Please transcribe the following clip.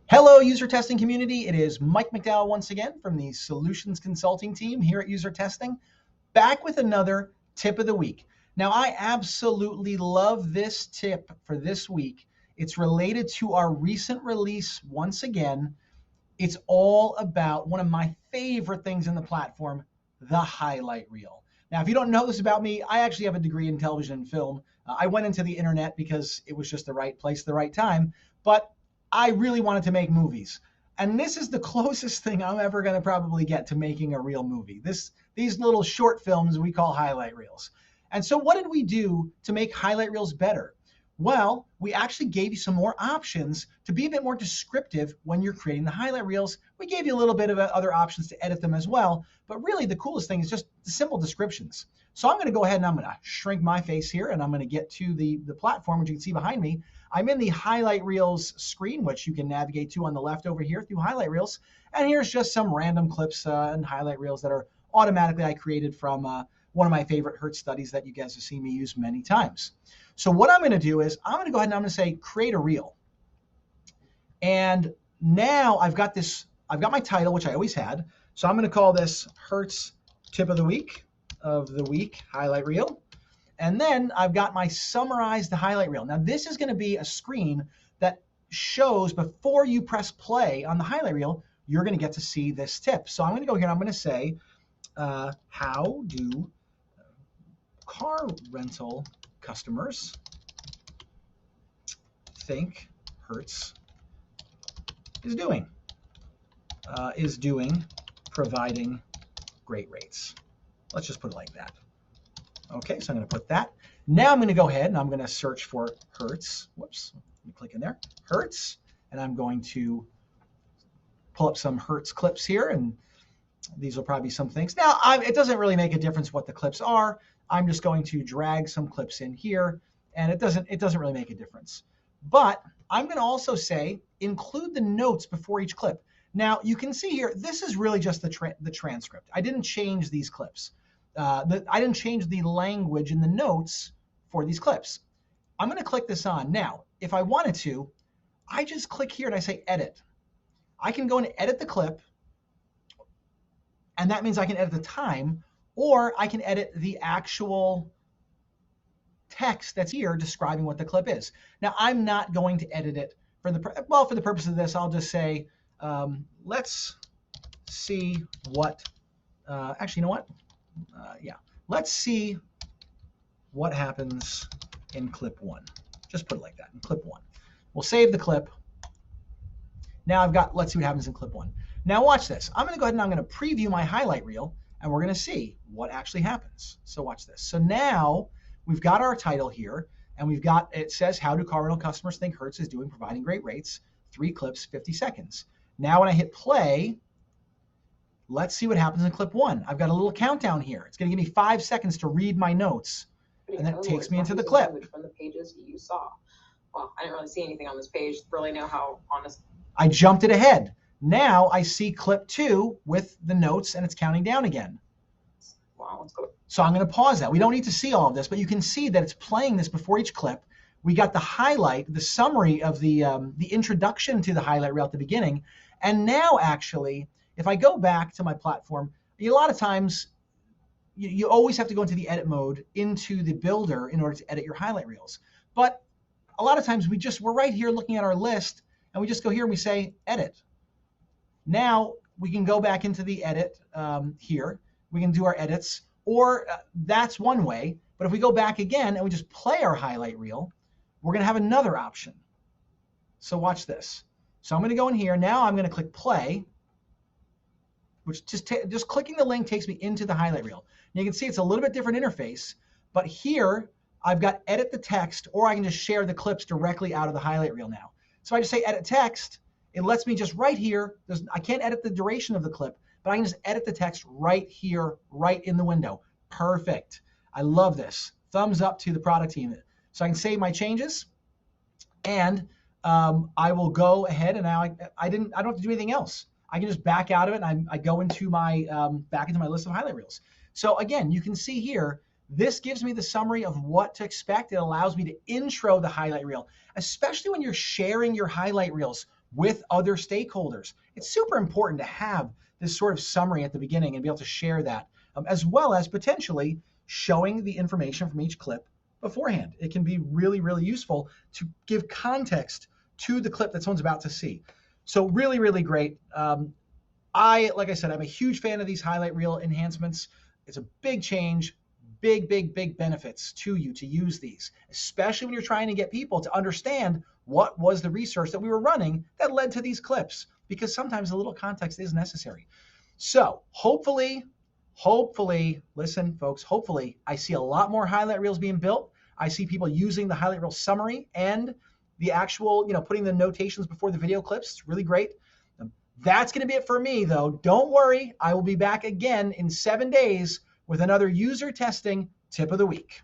Hello, user testing community. It is Mike McDowell once again from the Solutions Consulting team here at User Testing, back with another tip of the week. Now, I absolutely love this tip for this week. It's related to our recent release once again. It's all about one of my favorite things in the platform, the highlight reel. Now, if you don't know this about me, I actually have a degree in television and film. I went into the internet because it was just the right place, the right time. But I really wanted to make movies. And this is the closest thing I'm ever going to probably get to making a real movie. These little short films we call highlight reels. And so what did we do to make highlight reels better? Well, we actually gave you some more options to be a bit more descriptive when you're creating the highlight reels. We gave you a little bit of other options to edit them as well. But really the coolest thing is just the simple descriptions. So I'm going to go ahead and I'm going to shrink my face here and I'm going to get to the platform, which you can see behind me. I'm in the highlight reels screen, which you can navigate to on the left over here through highlight reels. And here's just some random clips and highlight reels that are automatically I created from one of my favorite Hertz studies that you guys have seen me use many times. So what I'm going to do is I'm going to go ahead and I'm going to say create a reel. And now I've got my title, which I always had. So I'm going to call this Hertz tip of the week highlight reel. And then I've got my summarized highlight reel. Now this is going to be a screen that shows before you press play on the highlight reel, you're going to get to see this tip. So I'm going to go here and I'm going to say, how do car rental customers think Hertz is doing providing great rates. Let's just put it like that. Okay, so I'm going to put that. Now I'm going to go ahead and I'm going to search for Hertz. Whoops, let me click in there. Hertz, and I'm going to pull up some Hertz clips here, and these will probably be some things. Now, it doesn't really make a difference what the clips are. I'm just going to drag some clips in here, and it doesn't really make a difference. But I'm going to also say include the notes before each clip. Now, you can see here, this is really just the transcript. I didn't change these clips. I didn't change the language in the notes for these clips. I'm going to click this on. Now, if I wanted to, I just click here and I say edit. I can go and edit the clip, and that means I can edit the time, or I can edit the actual text that's here describing what the clip is. Now, I'm not going to edit it for the purpose of this. I'll just say, let's see what, actually, you know what? Let's see what happens in clip one. Just put it like that, in clip one. We'll save the clip. Now let's see what happens in clip one. Now watch this. I'm going to go ahead and I'm going to preview my highlight reel, and we're going to see what actually happens. So watch this. So now we've got our title here, and it says, how do car rental customers think Hertz is doing providing great rates? 3 clips, 50 seconds. Now when I hit play, let's see what happens in clip one. I've got a little countdown here. It's going to give me 5 seconds to read my notes, and then it takes me into the clip. From the pages you saw. Well, I didn't really see anything on this page. Really know how honest. I jumped it ahead. Now I see clip 2 with the notes, and it's counting down again. Wow, let's go. So I'm going to pause that. We don't need to see all of this, but you can see that it's playing this before each clip. We got the highlight, the summary of the introduction to the highlight reel at the beginning. And now actually, if I go back to my platform, a lot of times you always have to go into the edit mode into the builder in order to edit your highlight reels. But a lot of times we're right here looking at our list, and we just go here and we say edit. Now we can go back into the edit here. We can do our edits, or that's one way. But if we go back again and we just play our highlight reel, we're going to have another option. So watch this. So I'm going to go in here. Now I'm going to click play, which just clicking the link takes me into the highlight reel. And you can see it's a little bit different interface, but here I've got edit the text, or I can just share the clips directly out of the highlight reel now. So I just say edit text. It lets me just right here. I can't edit the duration of the clip, but I can just edit the text right here, right in the window. Perfect. I love this. Thumbs up to the product team. So I can save my changes, and I will go ahead, and now I don't have to do anything else. I can just back out of it, and I go into my back into my list of highlight reels. So again, you can see here, this gives me the summary of what to expect. It allows me to intro the highlight reel, especially when you're sharing your highlight reels with other stakeholders. It's super important to have this sort of summary at the beginning and be able to share that, as well as potentially showing the information from each clip beforehand. It can be really, really useful to give context to the clip that someone's about to see. So really, really great. Like I said, I'm a huge fan of these highlight reel enhancements. It's a big change, big, big, big benefits to you to use these, especially when you're trying to get people to understand what was the research that we were running that led to these clips, because sometimes a little context is necessary. So hopefully, listen, folks, hopefully I see a lot more highlight reels being built. I see people using the highlight reel summary and the actual, putting the notations before the video clips. It's really great. That's going to be it for me, though. Don't worry. I will be back again in 7 days with another user testing tip of the week.